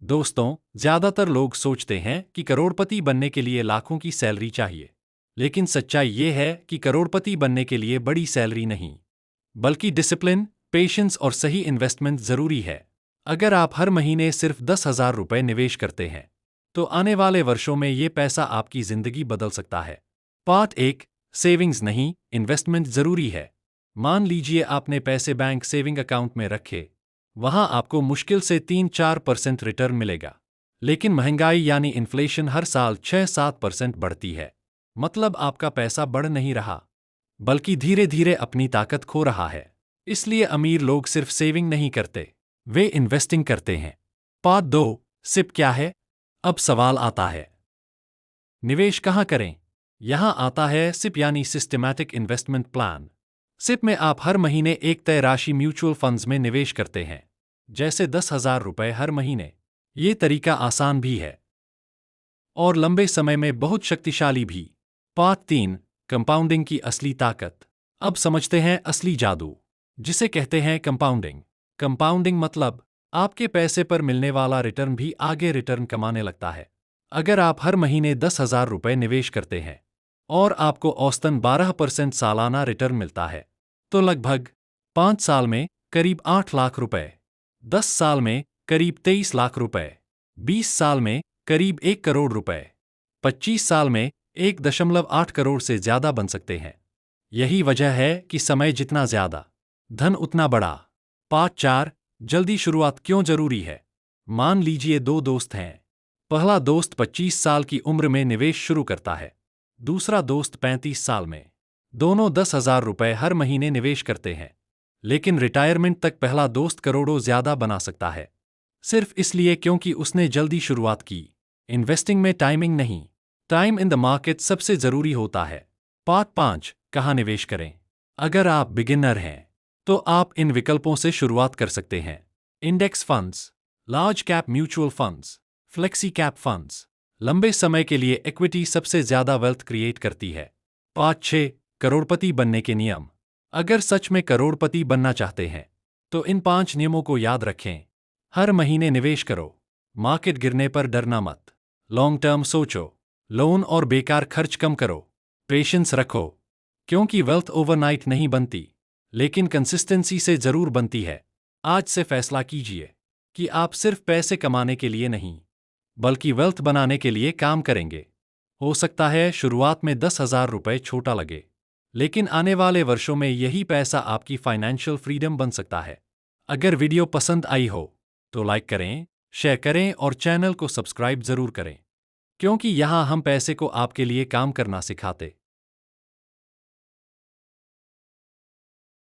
दोस्तों, ज्यादातर लोग सोचते हैं कि करोड़पति बनने के लिए लाखों की सैलरी चाहिए। लेकिन सच्चाई ये है कि करोड़पति बनने के लिए बड़ी सैलरी नहीं, बल्कि डिसिप्लिन, पेशेंस और सही इन्वेस्टमेंट जरूरी है। अगर आप हर महीने सिर्फ 10,000 रुपए निवेश करते हैं, तो आने वाले वर्षों में ये पैसा आपकी जिंदगी बदल सकता है। पार्ट 1, सेविंग्स नहीं, इन्वेस्टमेंट जरूरी है। मान लीजिए आपने पैसे बैंक सेविंग अकाउंट में रखे। वहां आपको मुश्किल से 3-4% रिटर्न मिलेगा। लेकिन महंगाई यानी इन्फ्लेशन हर साल 6-7% बढ़ती है। मतलब आपका पैसा बढ़ नहीं रहा, बल्कि धीरे धीरे अपनी ताकत खो रहा है। इसलिए अमीर लोग सिर्फ सेविंग नहीं करते, वे इन्वेस्टिंग करते हैं। पार्ट 2, सिप क्या है? अब सवाल आता है, निवेश कहाँ करें? यहां आता है सिप यानी सिस्टमैटिक इन्वेस्टमेंट प्लान। सिप में आप हर महीने एक तय राशि म्यूचुअल फंड्स में निवेश करते हैं, जैसे 10,000 रुपए हर महीने। ये तरीका आसान भी है और लंबे समय में बहुत शक्तिशाली भी। पार्ट 3, कंपाउंडिंग की असली ताकत। अब समझते हैं असली जादू, जिसे कहते हैं कंपाउंडिंग। कंपाउंडिंग मतलब आपके पैसे पर मिलने वाला रिटर्न भी आगे रिटर्न कमाने लगता है। अगर आप हर महीने 10,000 रुपए निवेश करते हैं और आपको औसतन 12% सालाना रिटर्न मिलता है, तो लगभग 5 साल में करीब 8 लाख रुपए, 10 साल में करीब 23 लाख रुपए, 20 साल में करीब 1 करोड़ रुपए, 25 साल में 1.8 करोड़ से ज्यादा बन सकते हैं। यही वजह है कि समय जितना ज्यादा, धन उतना बड़ा। पार्ट 4, जल्दी शुरुआत क्यों जरूरी है? मान लीजिए 2 दोस्त हैं। पहला दोस्त 25 साल की उम्र में निवेश शुरू करता है, दूसरा दोस्त 35 साल में। दोनों 10,000 रुपए हर महीने निवेश करते हैं, लेकिन रिटायरमेंट तक पहला दोस्त करोड़ों ज्यादा बना सकता है, सिर्फ इसलिए क्योंकि उसने जल्दी शुरुआत की। इन्वेस्टिंग में टाइमिंग नहीं, टाइम इन द मार्केट सबसे जरूरी होता है। पार्ट 5, कहाँ निवेश करें? अगर आप बिगिनर हैं, तो आप इन विकल्पों से शुरुआत कर सकते हैं। Index funds, large cap mutual funds, flexi cap funds. लंबे समय के लिए इक्विटी सबसे ज्यादा वेल्थ क्रिएट करती है। पार्ट 6, करोड़पति बनने के नियम। अगर सच में करोड़पति बनना चाहते हैं, तो इन 5 नियमों को याद रखें। हर महीने निवेश करो, मार्केट गिरने पर डरना मत, लॉन्ग टर्म सोचो, लोन और बेकार खर्च कम करो, पेशेंस रखो, क्योंकि वेल्थ ओवरनाइट नहीं बनती, लेकिन कंसिस्टेंसी से जरूर बनती है। आज से फैसला कीजिए कि आप सिर्फ पैसे कमाने के लिए नहीं, बल्कि वेल्थ बनाने के लिए काम करेंगे। हो सकता है शुरुआत में 10,000 रुपए छोटा लगे, लेकिन आने वाले वर्षों में यही पैसा आपकी फाइनेंशियल फ्रीडम बन सकता है। अगर वीडियो पसंद आई हो, तो लाइक करें, शेयर करें और चैनल को सब्सक्राइब जरूर करें, क्योंकि यहाँ हम पैसे को आपके लिए काम करना सिखाते